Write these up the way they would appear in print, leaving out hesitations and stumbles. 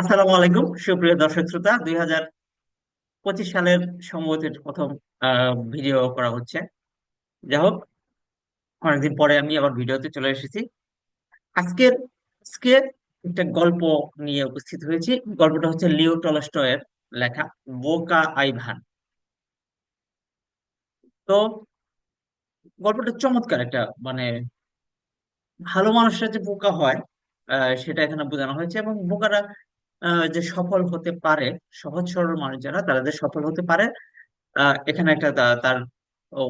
আসসালামু আলাইকুম সুপ্রিয় দর্শক শ্রোতা। 2025 সালের সম্ভবত এটা প্রথম ভিডিও করা হচ্ছে। যাই হোক, অনেকদিন পরে আমি আবার ভিডিওতে চলে এসেছি। আজকের আজকে একটা গল্প নিয়ে উপস্থিত হয়েছি। গল্পটা হচ্ছে লিও টলস্টয়ের লেখা বোকা আইভান। তো গল্পটা চমৎকার একটা, মানে ভালো মানুষরা যে বোকা হয় সেটা এখানে বোঝানো হয়েছে, এবং বোকারা যে সফল হতে পারে, সহজ সরল মানুষ যারা তারা যে সফল হতে পারে, এখানে একটা তার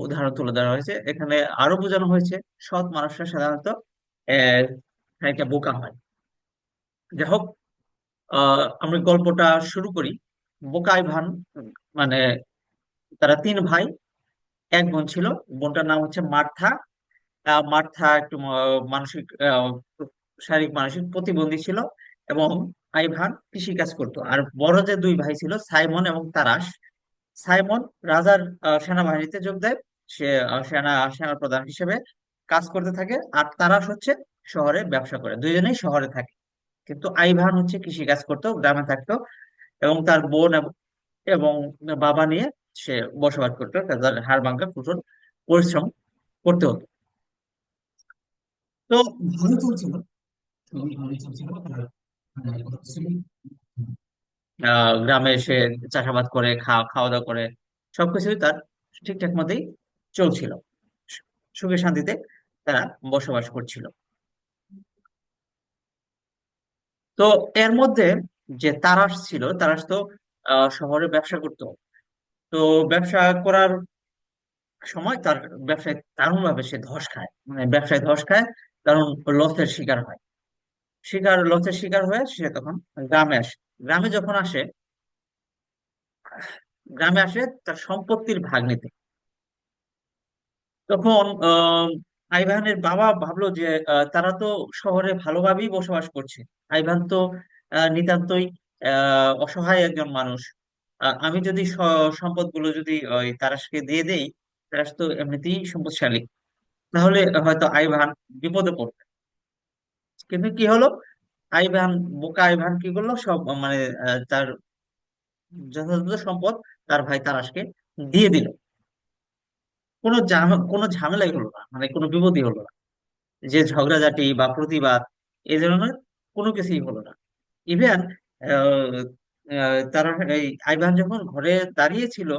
উদাহরণ তুলে ধরা হয়েছে। এখানে আরো বোঝানো হয়েছে সৎ মানুষরা সাধারণত আহ, একটা বোকা হয়। যাই হোক, আমরা গল্পটা শুরু করি। বোকাই ভান, মানে তারা তিন ভাই, এক বোন ছিল। বোনটার নাম হচ্ছে মার্থা। মার্থা একটু মানসিক, শারীরিক মানসিক প্রতিবন্ধী ছিল, এবং আইভান কৃষি কাজ করতো। আর বড় যে দুই ভাই ছিল, সাইমন এবং তারাশ। সাইমন রাজার সেনাবাহিনীতে যোগ দেয়। সে সেনা প্রধান হিসেবে কাজ করতে থাকে। আর তারাশ হচ্ছে শহরে ব্যবসা করে, দুইজনেই শহরে থাকে। কিন্তু আইভান হচ্ছে কৃষি কাজ করতো, গ্রামে থাকতো, এবং তার বোন এবং বাবা নিয়ে সে বসবাস করতো। তাদের হাড় ভাঙা কঠোর পরিশ্রম করতে হতো। তো ভালো চলছিল, খুবই ভালো চলছিল তার। গ্রামে এসে চাষাবাদ করে খাওয়া খাওয়া দাওয়া করে সবকিছুই তার ঠিকঠাক মতোই চলছিল। সুখে শান্তিতে তারা বসবাস করছিল। তো এর মধ্যে যে তারাশ ছিল, তারাশ তো শহরে ব্যবসা করতো। তো ব্যবসা করার সময় তার ব্যবসায় দারুণ ভাবে সে ধস খায়, মানে ব্যবসায় ধস খায়, কারণ লসের শিকার হয়। লসের শিকার হয়ে সে তখন গ্রামে আসে। গ্রামে যখন আসে, গ্রামে আসে তার সম্পত্তির ভাগ নিতে। তখন আইভানের বাবা ভাবলো যে তারা তো শহরে ভালোভাবেই বসবাস করছে। আইভান তো নিতান্তই অসহায় একজন মানুষ। আমি যদি সম্পদগুলো যদি ওই তারাশকে দিয়ে দেই, তারাশ তো এমনিতেই সম্পদশালী, তাহলে হয়তো আইভান বিপদে পড়বে। কিন্তু কি হলো, আইভান, বোকা আইভান কি করলো, সব মানে তার যথাযথ সম্পদ তার ভাই তারাশকে দিয়ে দিল। কোনো ঝামেলাই হলো না, মানে কোনো বিপদই হলো না। যে ঝগড়াঝাটি বা প্রতিবাদ, এই ধরনের কোনো কিছুই হলো না। ইভেন তারা, এই আইভান যখন ঘরে দাঁড়িয়েছিল,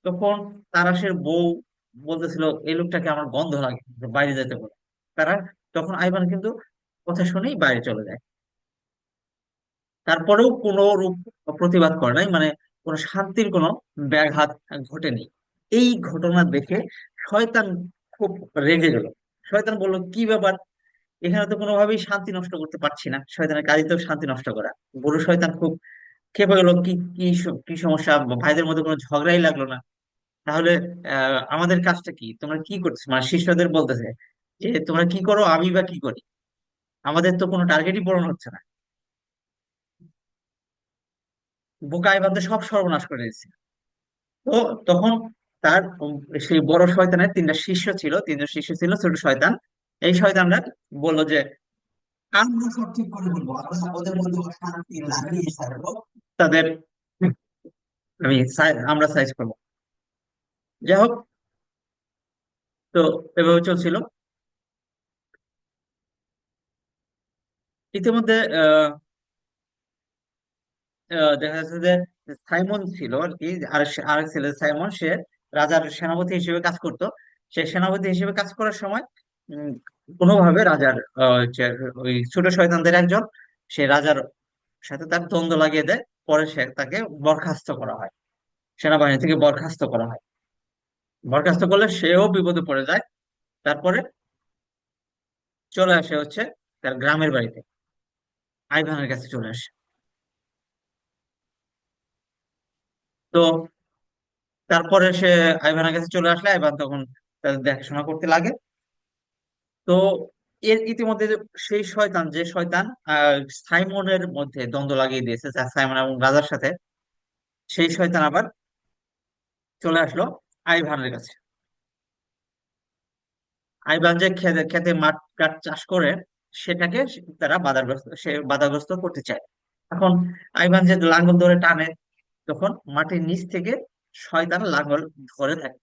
তখন তারাশের বউ বলতেছিল এই লোকটাকে আমার গন্ধ লাগে, বাইরে যেতে বলে। তারা, তখন আইভান কিন্তু কথা শুনেই বাইরে চলে যায়। তারপরেও কোনো রূপ প্রতিবাদ করে নাই, মানে কোনো শান্তির কোনো ব্যাঘাত ঘটেনি। এই ঘটনা দেখে শয়তান খুব রেগে গেল। শয়তান বলল, কি ব্যাপার, এখানে তো কোনোভাবেই শান্তি নষ্ট করতে পারছি না, শয়তানের কাজই তো শান্তি নষ্ট করা। বুড়ো শয়তান খুব ক্ষেপে গেল, কি কি কি সমস্যা, ভাইদের মধ্যে কোনো ঝগড়াই লাগলো না, তাহলে আমাদের কাজটা কি, তোমরা কি করছো, মানে শিষ্যদের বলতেছে যে তোমরা কি করো, আমি বা কি করি, আমাদের তো কোনো টার্গেটই পূরণ হচ্ছে না। বোকা এবার সব সর্বনাশ করে দিচ্ছে। তো তখন তার সেই বড় শয়তানের তিনজন শিষ্য ছিল, ছোট শয়তান। এই শয়তানরা বললো যে আমরা সব ঠিক করে বলবো, আমরা ওদের মধ্যে শান্তি লাগিয়ে ছাড়বো, তাদের আমরা সাইজ করবো। যাই হোক, তো এভাবে চলছিল। ইতিমধ্যে দেখা যাচ্ছে যে সাইমন ছিল আর কি, আরেক ছেলে সাইমন, সে রাজার সেনাপতি হিসেবে কাজ করত। সে সেনাপতি হিসেবে কাজ করার সময় উম, কোনোভাবে রাজার ওই ছোট শয়তানদের একজন, সে রাজার সাথে তার দ্বন্দ্ব লাগিয়ে দেয়। পরে তাকে বরখাস্ত করা হয়, সেনাবাহিনী থেকে বরখাস্ত করা হয়। বরখাস্ত করলে সেও বিপদে পড়ে যায়। তারপরে চলে আসে হচ্ছে তার গ্রামের বাড়িতে, আইভানের কাছে চলে আসে। তো তারপরে সে আইভানের কাছে চলে আসলে আইভান তখন তাদের দেখাশোনা করতে লাগে। তো এর ইতিমধ্যে সেই শয়তান, যে শয়তান সাইমনের মধ্যে দ্বন্দ্ব লাগিয়ে দিয়েছে, সাইমন এবং রাজার সাথে, সেই শয়তান আবার চলে আসলো আইভানের কাছে। আইভান যে খেতে খেতে মাঠ ঘাট চাষ করে, সেটাকে তারা বাধাগ্রস্ত করতে চায়। এখন আইভান যে লাঙ্গল ধরে টানে, তখন মাটির নিচ থেকে শয়তান লাঙ্গল ধরে থাকে।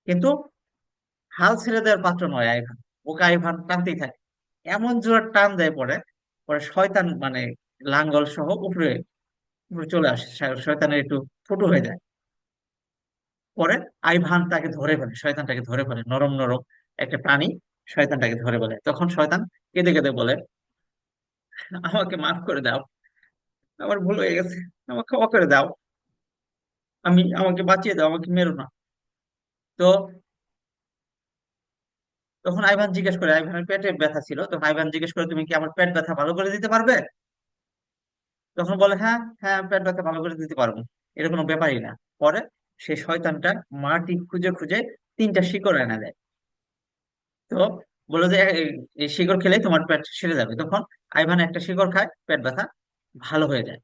কিন্তু হাল ছেড়ে দেওয়ার পাত্র নয় আইভান। ওকে আইভান টানতেই থাকে, এমন জোর টান দেয় পরে, পরে শয়তান মানে লাঙ্গল সহ উপরে উপরে চলে আসে, শয়তানের একটু ফুটো হয়ে যায়। পরে আইভান তাকে ধরে ফেলে, শয়তানটাকে ধরে ফেলে, নরম নরম একটা প্রাণী শয়তানটাকে ধরে ফেলে। তখন শয়তান কেঁদে কেঁদে বলে, আমাকে মাফ করে দাও, আমার ভুল হয়ে গেছে, আমাকে ক্ষমা করে দাও, আমাকে বাঁচিয়ে দাও, আমাকে মেরো না। তো তখন আইভান জিজ্ঞেস করে, আইভানের পেটে ব্যথা ছিল, তখন আইভান জিজ্ঞেস করে, তুমি কি আমার পেট ব্যথা ভালো করে দিতে পারবে? তখন বলে, হ্যাঁ হ্যাঁ, পেট ব্যথা ভালো করে দিতে পারবো, এটা কোনো ব্যাপারই না। পরে সে শয়তানটা মাটি খুঁজে খুঁজে তিনটা শিকড় এনে দেয়। তো বললো যে এই শিকড় খেলেই তোমার পেট সেরে যাবে। তখন আইভান একটা শিকড় খায়, পেট ব্যথা ভালো হয়ে যায়।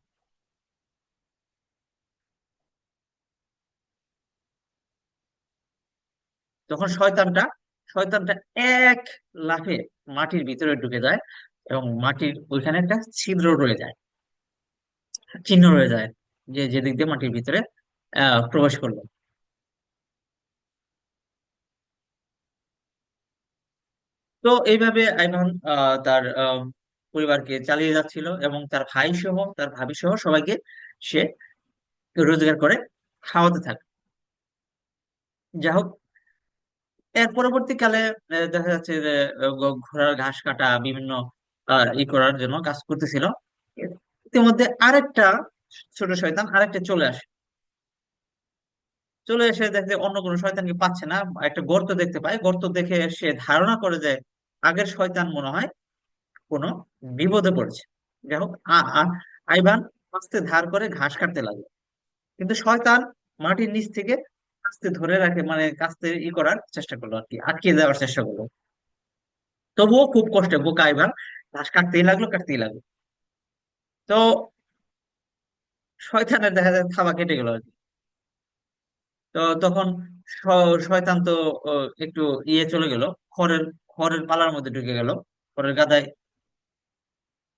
তখন শয়তানটা এক লাফে মাটির ভিতরে ঢুকে যায়, এবং মাটির ওইখানে একটা ছিদ্র রয়ে যায়, চিহ্ন রয়ে যায়, যে যেদিক দিয়ে মাটির ভিতরে প্রবেশ করলো। তো এইভাবে আইভান তার পরিবারকে চালিয়ে যাচ্ছিল, এবং তার ভাই সহ তার ভাবি সহ সবাইকে সে রোজগার করে খাওয়াতে থাকে। যাই হোক, এর পরবর্তীকালে দেখা যাচ্ছে যে ঘোড়ার ঘাস কাটা, বিভিন্ন করার জন্য কাজ করতেছিল। ইতিমধ্যে আরেকটা ছোট শয়তান আরেকটা চলে আসে। চলে এসে দেখে অন্য কোনো শয়তানকে পাচ্ছে না, একটা গর্ত দেখতে পায়। গর্ত দেখে সে ধারণা করে যে আগের শয়তান মনে হয় কোনো বিপদে পড়েছে। যাই হোক, আইভান আস্তে ধার করে ঘাস কাটতে লাগলো, কিন্তু শয়তান মাটির নিচ থেকে আস্তে ধরে রাখে, মানে কাস্তে করার চেষ্টা করলো আর কি, আটকে দেওয়ার চেষ্টা করলো। তবুও খুব কষ্টে বোকা আইভান ঘাস কাটতেই লাগলো, কাটতেই লাগলো। তো শয়তানের দেখা যায় থাবা কেটে গেল আর কি। তো তখন শয়তান তো একটু চলে গেল, খড়ের খড়ের পালার মধ্যে ঢুকে গেল, খড়ের গাদায়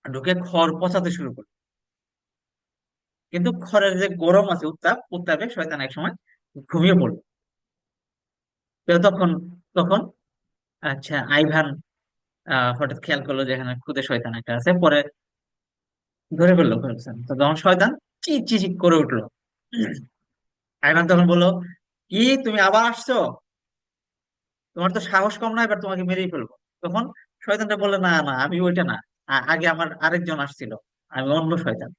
ঢুকে খড় পচাতে শুরু করলো। কিন্তু খড়ের যে গরম আছে, উত্তাপে শয়তান এক সময় ঘুমিয়ে পড়লো। তো তখন তখন আচ্ছা, আইভান হঠাৎ খেয়াল করলো যে এখানে খুদে শয়তান একটা আছে, পরে ধরে ফেললো ফেলছেন। তো তখন শয়তান চি চি চি করে উঠলো। আইভান তখন বললো, কি তুমি আবার আসছো? তোমার তো সাহস কম না, এবার তোমাকে মেরেই ফেলবো। তখন শয়তানটা বললো, না না, আমি ওইটা না, আগে আমার আরেকজন আসছিল, আমি অন্য শয়তান।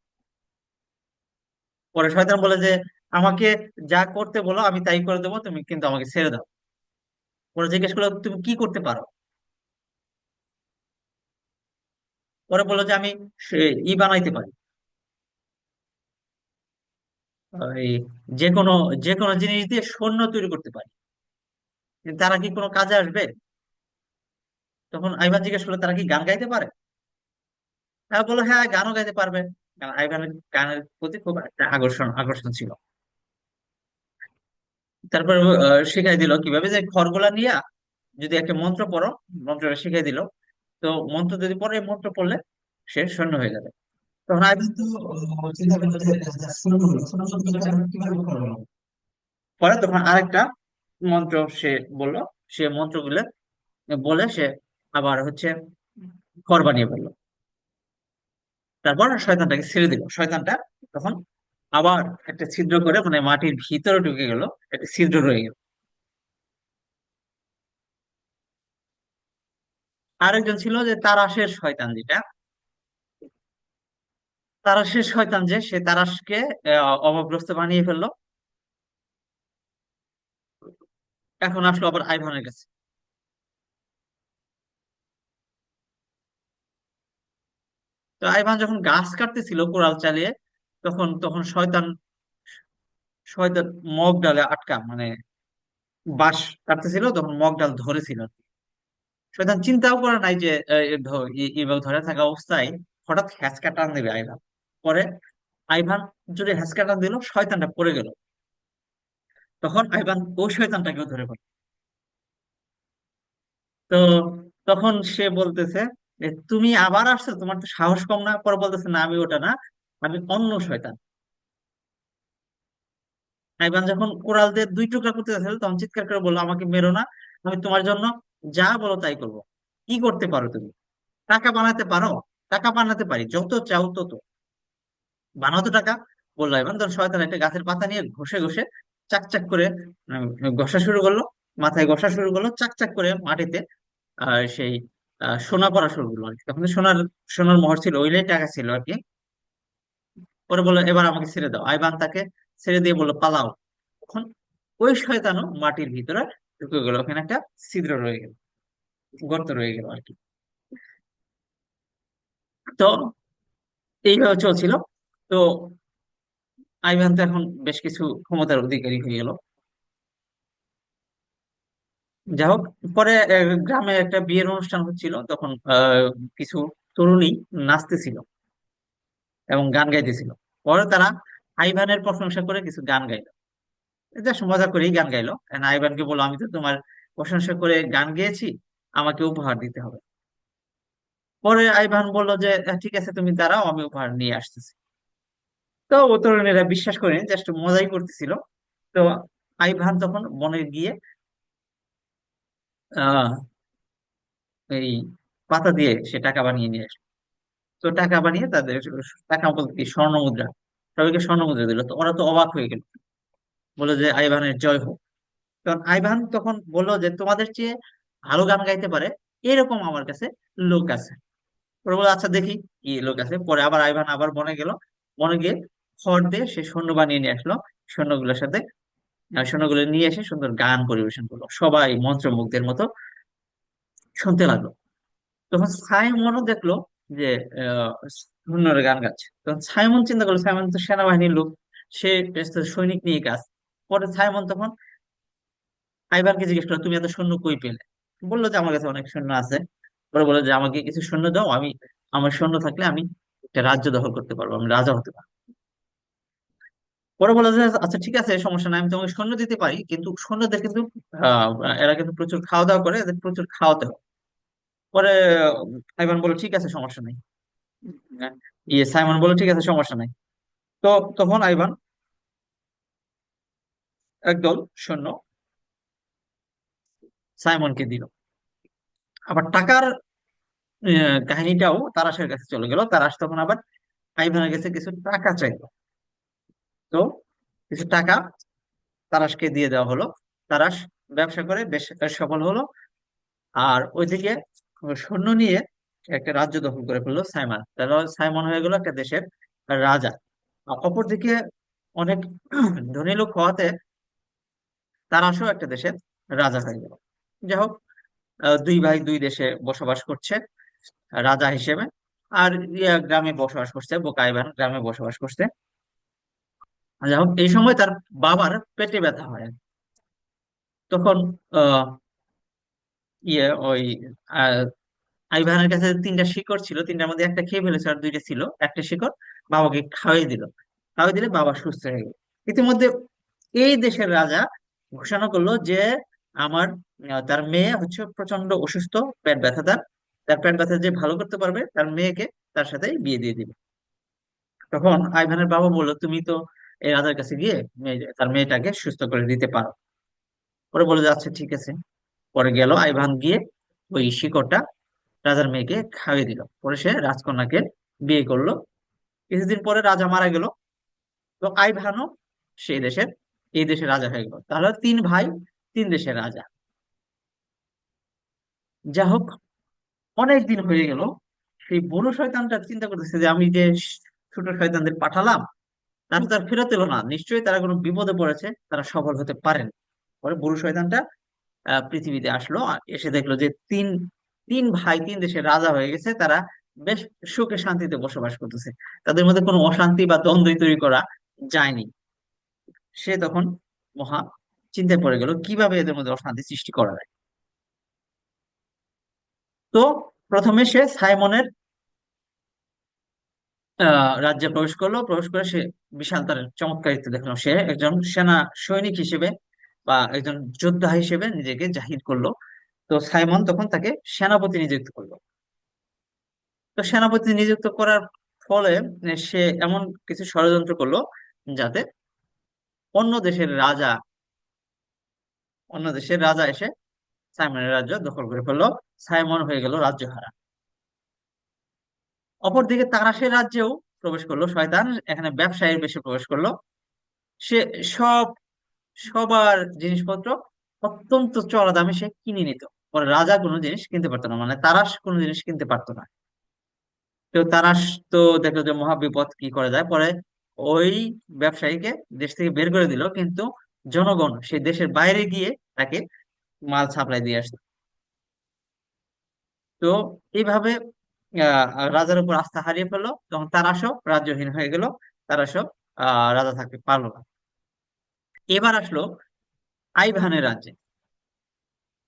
পরে শয়তান বলে যে, আমাকে যা করতে বলো আমি তাই করে দেবো, তুমি কিন্তু আমাকে ছেড়ে দাও। পরে জিজ্ঞেস করলো, তুমি কি করতে পারো? পরে বললো যে, আমি বানাইতে পারি, এই যে কোনো যে কোনো জিনিস দিয়ে সৈন্য তৈরি করতে পারি। কিন্তু তারা কি কোনো কাজে আসবে? তখন আইভান জিজ্ঞেস করলো, তারা কি গান গাইতে পারে? তারা বললো, হ্যাঁ, গানও গাইতে পারবে। কারণ আইভানের গানের প্রতি খুব একটা আকর্ষণ ছিল। তারপরে শিখাই দিল কিভাবে যে খড়গুলা নিয়ে যদি একটা মন্ত্র পড়ো, মন্ত্রটা শিখাই দিল। তো মন্ত্র যদি পড়ে, এই মন্ত্র পড়লে সে সৈন্য হয়ে যাবে। তখন আইভান তো চিন্তা করলো যে সৈন্য হলো, সৈন্য শব্দটা এখন কিভাবে করবো। পরে তখন আরেকটা মন্ত্র সে বলল, সে মন্ত্রগুলো বলে সে আবার হচ্ছে ঘর বানিয়ে ফেললো। তারপর শয়তানটাকে ছেড়ে দিল। শয়তানটা তখন আবার একটা ছিদ্র করে, মানে মাটির ভিতরে ঢুকে গেল, একটা ছিদ্র রয়ে গেল। আরেকজন ছিল যে তারাশের শয়তান, যেটা তারাশের শয়তান, যে সে তারাশকে অভাবগ্রস্ত বানিয়ে ফেললো। এখন আসলো আবার আইভানের কাছে। তো আইভান যখন গাছ কাটতেছিল কোরাল চালিয়ে, তখন তখন শয়তান শয়তান মগ ডালে আটকা, মানে বাঁশ কাটতেছিল, তখন মগ ডাল ধরেছিল। শয়তান চিন্তাও করে নাই যে এইভাবে ধরে থাকা অবস্থায় হঠাৎ হ্যাঁচকা টান দেবে আইভান। পরে আইভান যদি হ্যাঁচকা টান দিল, শয়তানটা পড়ে গেল। তখন আইভান ওই শয়তানটাকেও ধরে ফেলে। তো তখন সে বলতেছে তুমি আবার আসছো, তোমার তো সাহস কম না? পরে বলতেছে না, আমি ওটা না, আমি অন্য শয়তান। আইভান যখন কোরাল দিয়ে দুই টুকরা করতে যাচ্ছিল তখন চিৎকার করে বললো, আমাকে মেরো না, আমি তোমার জন্য যা বলো তাই করবো। কি করতে পারো তুমি? টাকা বানাতে পারো? টাকা বানাতে পারি, যত চাও তত। বানাও তো টাকা। বললো আইভান। তখন শয়তান একটা গাছের পাতা নিয়ে ঘষে ঘষে চাক চাক করে ঘষা শুরু করলো, মাথায় ঘষা শুরু করলো চাক চাক করে মাটিতে। আর সেই সোনা পড়া শুরু করলো আর কি। তখন তো সোনার সোনার মোহর ছিল, ওইটাই টাকা ছিল আর কি। পরে বললো, এবার আমাকে ছেড়ে দাও। আইভান তাকে ছেড়ে দিয়ে বললো, পালাও। তখন ওই শয়তানও মাটির ভিতরে ঢুকে গেল, ওখানে একটা ছিদ্র রয়ে গেল, গর্ত রয়ে গেল আর কি। তো এইভাবে চলছিল। তো আইভান তো এখন বেশ কিছু ক্ষমতার অধিকারী হয়ে গেল। যাই হোক, পরে গ্রামে একটা বিয়ের অনুষ্ঠান হচ্ছিল, তখন কিছু তরুণী নাচতেছিল এবং গান গাইতেছিল। পরে তারা আইভানের প্রশংসা করে কিছু গান গাইলো, জাস্ট মজা করেই গান গাইলো। And আইভানকে বললো, আমি তো তোমার প্রশংসা করে গান গেয়েছি, আমাকে উপহার দিতে হবে। পরে আইভান বলল যে, ঠিক আছে, তুমি দাঁড়াও, আমি উপহার নিয়ে আসতেছি। তো ও তরুণীরা বিশ্বাস করেনি, জাস্ট মজাই করতেছিল। তো আইভান তখন বনে গিয়ে আহ এই পাতা দিয়ে সে টাকা বানিয়ে নিয়ে আসে। তো টাকা বানিয়ে তাদের, টাকা বলতে কি, স্বর্ণ মুদ্রা, সবাইকে স্বর্ণ মুদ্রা দিল। তো ওরা তো অবাক হয়ে গেল, বলে যে আইভানের জয় হোক। তখন আইভান তখন বললো যে, তোমাদের চেয়ে ভালো গান গাইতে পারে এরকম আমার কাছে লোক আছে। ওরা বলে, আচ্ছা দেখি কি লোক আছে। পরে আবার আইভান আবার বনে গেল, বনে গিয়ে খড় দিয়ে সে সৈন্য বানিয়ে নিয়ে আসলো। সৈন্যগুলোর সাথে সৈন্যগুলো নিয়ে এসে সুন্দর গান পরিবেশন করলো, সবাই মন্ত্রমুগ্ধের মতো শুনতে লাগলো। তখন সাইমনও দেখলো যে সৈন্যরা গান গাচ্ছে। তখন সাইমন চিন্তা করলো, সাইমন তো সেনাবাহিনীর লোক, সে তো সৈনিক নিয়ে কাজ। পরে সাইমন তখন আইভানকে জিজ্ঞেস করলো, তুমি এত সৈন্য কই পেলে? বললো যে, আমার কাছে অনেক সৈন্য আছে। পরে বললো যে, আমাকে কিছু সৈন্য দাও, আমি, আমার সৈন্য থাকলে আমি একটা রাজ্য দখল করতে পারবো, আমি রাজা হতে পারবো। পরে বললো যে, আচ্ছা ঠিক আছে, সমস্যা নাই, আমি তোমাকে সৈন্য দিতে পারি, কিন্তু সৈন্যদের কিন্তু আহ এরা কিন্তু প্রচুর খাওয়া দাওয়া করে, এদের প্রচুর খাওয়াতে হবে। পরে আইভান বললো, ঠিক আছে, সমস্যা নেই। আহ, সাইমন বললো, ঠিক আছে, সমস্যা নাই। তো তখন আইভান একদল সৈন্য সাইমনকে দিল। আবার টাকার কাহিনীটাও তারাশের কাছে চলে গেল। তারাশ তখন আবার আইভানের কাছে কিছু টাকা চাইলো। তো কিছু টাকা তারাশকে দিয়ে দেওয়া হলো। তারাশ ব্যবসা করে বেশ সফল হলো। আর ওইদিকে সৈন্য নিয়ে একটা রাজ্য দখল করে ফেললো সাইমন। তাহলে সাইমন হয়ে গেল একটা দেশের রাজা। আর অপরদিকে অনেক ধনী লোক হওয়াতে তারাশও একটা দেশের রাজা হয়ে গেল। যাই হোক, দুই ভাই দুই দেশে বসবাস করছে রাজা হিসেবে। আর গ্রামে বসবাস করছে, বোকাইবান গ্রামে বসবাস করছে। যাই হোক, এই সময় তার বাবার পেটে ব্যথা হয়। তখন আহ ইয়ে ওই আহ, আইভানের কাছে তিনটা শিকড় ছিল, তিনটার মধ্যে একটা খেয়ে ফেলেছে, আর দুইটা ছিল। একটা শিকড় বাবাকে খাওয়াই দিল, খাওয়াই দিলে বাবা সুস্থ হয়ে গেল। ইতিমধ্যে এই দেশের রাজা ঘোষণা করলো যে, আমার তার মেয়ে হচ্ছে প্রচন্ড অসুস্থ, পেট ব্যথা, তার তার পেট ব্যথা যে ভালো করতে পারবে তার মেয়েকে তার সাথে বিয়ে দিয়ে দিবে। তখন আইভানের বাবা বললো, তুমি তো এই রাজার কাছে গিয়ে তার মেয়েটাকে সুস্থ করে দিতে পারো। পরে বলে যে, আচ্ছা ঠিক আছে। পরে গেল আইভান গিয়ে ওই শিকড়টা রাজার মেয়েকে খাইয়ে দিল। পরে সে রাজকন্যাকে বিয়ে করলো। কিছুদিন পরে রাজা মারা গেল। তো আইভানও সেই দেশের, এই দেশের রাজা হয়ে গেল। তাহলে তিন ভাই, তিন দেশের রাজা। যা হোক, অনেক দিন হয়ে গেল। সেই বুড়ো শয়তানটা চিন্তা করতেছে যে, আমি যে ছোট শয়তানদের পাঠালাম, তারা তো আর ফেরত এলো না, নিশ্চয়ই তারা কোনো বিপদে পড়েছে, তারা সফল হতে পারেন। পরে বুড়ো শয়তানটা পৃথিবীতে আসলো, আর এসে দেখলো যে তিন তিন ভাই তিন দেশের রাজা হয়ে গেছে। তারা বেশ সুখে শান্তিতে বসবাস করতেছে, তাদের মধ্যে কোনো অশান্তি বা দ্বন্দ্ব তৈরি করা যায়নি। সে তখন মহা চিন্তায় পড়ে গেল, কিভাবে এদের মধ্যে অশান্তি সৃষ্টি করা যায়। তো প্রথমে সে সাইমনের রাজ্যে প্রবেশ করলো। প্রবেশ করে সে বিশাল তার চমৎকারিত্ব দেখলো। সে একজন সেনা সৈনিক হিসেবে বা একজন যোদ্ধা হিসেবে নিজেকে জাহির করলো। তো সাইমন তখন তাকে সেনাপতি নিযুক্ত করলো। তো সেনাপতি নিযুক্ত করার ফলে সে এমন কিছু ষড়যন্ত্র করলো যাতে অন্য দেশের রাজা অন্য দেশের রাজা এসে সাইমনের রাজ্য দখল করে ফেললো। সাইমন হয়ে গেল রাজ্যহারা। অপরদিকে তারাশের রাজ্যেও প্রবেশ করলো শয়তান, এখানে ব্যবসায়ীর বেশি প্রবেশ করলো। সে সব সবার জিনিসপত্র অত্যন্ত চড়া দামে সে কিনে নিত। পরে রাজা কোনো জিনিস কিনতে পারতো না, মানে তারাশ কোনো জিনিস কিনতে পারতো না। তো তারাশ তো দেখলো যে মহা বিপদ, কি করা যায়। পরে ওই ব্যবসায়ীকে দেশ থেকে বের করে দিল, কিন্তু জনগণ সেই দেশের বাইরে গিয়ে তাকে মাল সাপ্লাই দিয়ে আসতো। তো এইভাবে রাজার উপর আস্থা হারিয়ে ফেললো, তখন তারাশও রাজ্যহীন হয়ে গেল। তারাশও রাজা থাকতে পারলো না। এবার আসলো আইভানের রাজ্যে।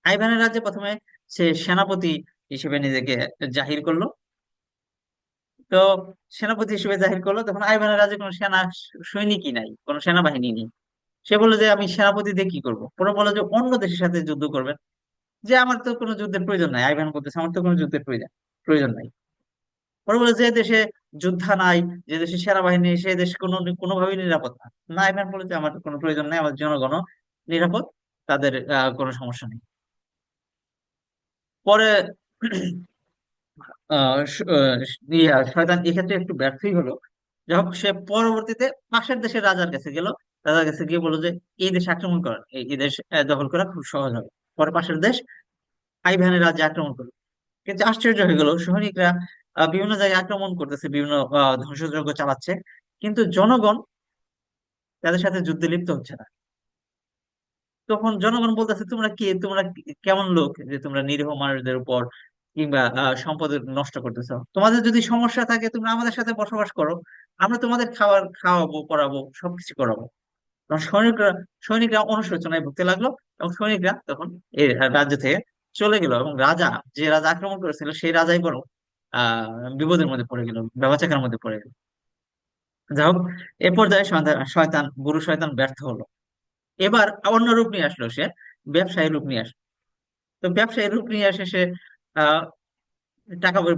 আইভানের রাজ্যে প্রথমে সে সেনাপতি হিসেবে নিজেকে জাহির করলো। তো সেনাপতি হিসেবে জাহির করলো, তখন আইভানের রাজ্যে কোনো সৈনিকই নাই, কোনো সেনাবাহিনী নেই। সে বললো যে আমি সেনাপতি দিয়ে কি করবো। পরে বললো যে অন্য দেশের সাথে যুদ্ধ করবেন। যে আমার তো কোনো যুদ্ধের প্রয়োজন নাই, আইভান বলতেছে আমার তো কোনো যুদ্ধের প্রয়োজন প্রয়োজন নাই। পরে বলে যে দেশে যুদ্ধা নাই, যে দেশে সেনাবাহিনী নেই, সে দেশ কোনোভাবেই নিরাপদ না। না, আইভান বলে যে আমার কোনো প্রয়োজন নেই, আমার জনগণ নিরাপদ, তাদের কোনো সমস্যা নেই। পরে শয়তান এক্ষেত্রে একটু ব্যর্থই হলো। যাই হোক, সে পরবর্তীতে পাশের দেশের রাজার কাছে গেল। রাজার কাছে গিয়ে বললো যে এই দেশ আক্রমণ করা, এই দেশ দখল করা খুব সহজ হবে। পরে পাশের দেশ আইভানের রাজ্যে আক্রমণ করলো। কিন্তু আশ্চর্য হয়ে গেল, সৈনিকরা বিভিন্ন জায়গায় আক্রমণ করতেছে, বিভিন্ন ধ্বংসযজ্ঞ চালাচ্ছে, কিন্তু জনগণ তাদের সাথে যুদ্ধে লিপ্ত হচ্ছে না। তখন জনগণ বলতেছে তোমরা কেমন লোক যে তোমরা নিরীহ মানুষদের উপর কিংবা সম্পদ নষ্ট করতেছো। তোমাদের যদি সমস্যা থাকে তোমরা আমাদের সাথে বসবাস করো, আমরা তোমাদের খাওয়াবো, পড়াবো, সবকিছু করাবো। তখন সৈনিকরা অনুশোচনায় ভুগতে লাগলো, এবং সৈনিকরা তখন এই রাজ্য থেকে চলে গেল। এবং যে রাজা আক্রমণ করেছিল সেই রাজাই বরং বিপদের মধ্যে পড়ে গেল, ব্যবচাকার মধ্যে পড়ে গেল। যাই হোক, এ পর্যায়ে বুড়ো শয়তান ব্যর্থ হলো। এবার অন্য রূপ নিয়ে আসলো সে, ব্যবসায়ী রূপ নিয়ে আসলো। তো ব্যবসায়ী রূপ নিয়ে এসে সে আহ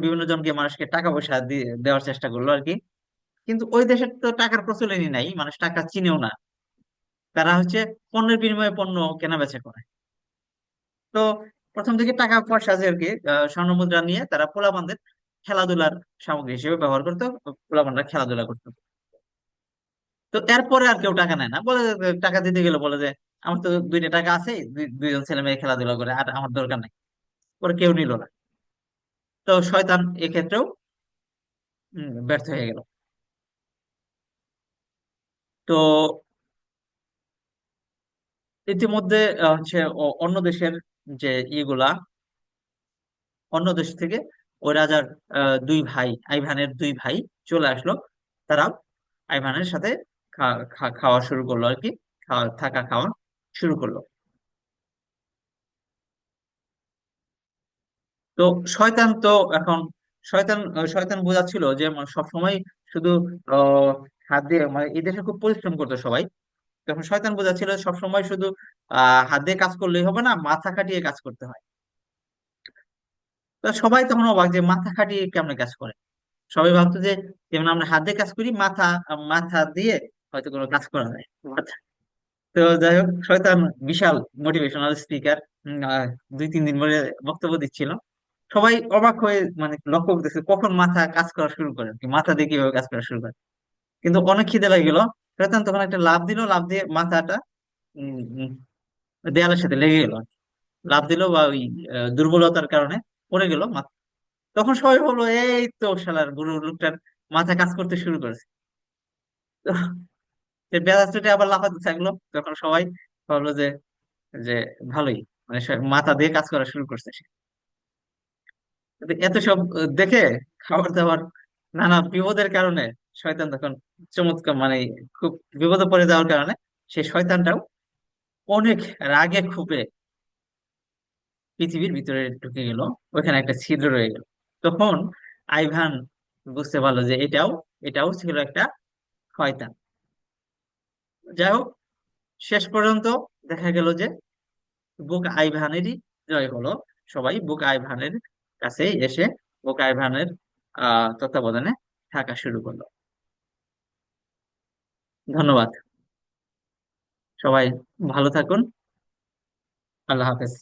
বিভিন্ন জনকে, মানুষকে টাকা পয়সা দিয়ে দেওয়ার চেষ্টা করলো আর কি। কিন্তু ওই দেশের তো টাকার প্রচলনই নাই, মানুষ টাকা চিনেও না। তারা হচ্ছে পণ্যের বিনিময়ে পণ্য কেনা বেচা করে। তো প্রথম থেকে টাকা পয়সা আছে আর কি, স্বর্ণ মুদ্রা নিয়ে তারা পোলাপানদের খেলাধুলার সামগ্রী হিসেবে ব্যবহার করতো। পোলাপানরা খেলাধুলা করতো। তো এরপরে আর কেউ টাকা নেয় না, বলে যে টাকা দিতে গেলে বলে যে আমার তো দুইটা টাকা আছে, দুইজন ছেলে মেয়ে খেলাধুলা করে, আর আমার দরকার নেই। পরে কেউ নিল না। তো শয়তান এক্ষেত্রেও ব্যর্থ হয়ে গেল। তো ইতিমধ্যে হচ্ছে অন্য দেশের যে ইগুলা, অন্য দেশ থেকে ওই রাজার দুই ভাই, আইভানের দুই ভাই চলে আসলো। তারাও আইভানের সাথে খাওয়া শুরু করলো আর কি, থাকা খাওয়া শুরু করলো। তো শয়তান তো এখন শয়তান বোঝাচ্ছিল যে সব সময় শুধু আহ হাত দিয়ে, মানে এই দেশে খুব পরিশ্রম করতো সবাই। তখন শয়তান বোঝাচ্ছিল সব সময় শুধু হাত দিয়ে কাজ করলেই হবে না, মাথা খাটিয়ে কাজ করতে হয়। তো সবাই তখন অবাক যে মাথা খাটিয়ে কেমনে কাজ করে। সবাই ভাবতো যে যেমন আমরা হাত দিয়ে কাজ করি, মাথা মাথা দিয়ে হয়তো কোনো কাজ করা যায়। তো যাই হোক, শয়তান বিশাল মোটিভেশনাল স্পিকার, 2-3 দিন ধরে বক্তব্য দিচ্ছিল। সবাই অবাক হয়ে মানে লক্ষ্য করতেছে কখন মাথা কাজ করা শুরু করে, কি মাথা দিয়ে কিভাবে কাজ করা শুরু করে। কিন্তু অনেক খিদে লাগে গেল। শয়তান তখন একটা লাফ দিল, লাফ দিয়ে মাথাটা উম, উম, দেয়ালের সাথে লেগে গেল। লাফ দিল বা ওই দুর্বলতার কারণে পড়ে গেল মাথা। তখন সবাই বললো এই তো শালার বুড়ো লোকটার মাথা কাজ করতে শুরু করেছে। তো সে বেজায় আবার লাফাতে থাকলো। তখন সবাই ভাবলো যে যে ভালোই, মানে সে মাথা দিয়ে কাজ করা শুরু করছে সে। কিন্তু এত সব দেখে, খাবার দাবার নানা বিপদের কারণে শয়তান তখন চমৎকার, মানে খুব বিপদে পড়ে যাওয়ার কারণে সেই শয়তানটাও অনেক রাগে ক্ষোভে পৃথিবীর ভিতরে ঢুকে গেল। ওখানে একটা ছিদ্র রয়ে গেল। তখন আইভান বুঝতে পারলো যে এটাও এটাও ছিল একটা শয়তান। যাই হোক, শেষ পর্যন্ত দেখা গেল যে বুক আইভানেরই জয় হলো। সবাই বুক আইভানের কাছে এসে বুক আইভানের তত্ত্বাবধানে থাকা শুরু করলো। ধন্যবাদ। সবাই ভালো থাকুন। আল্লাহ হাফেজ।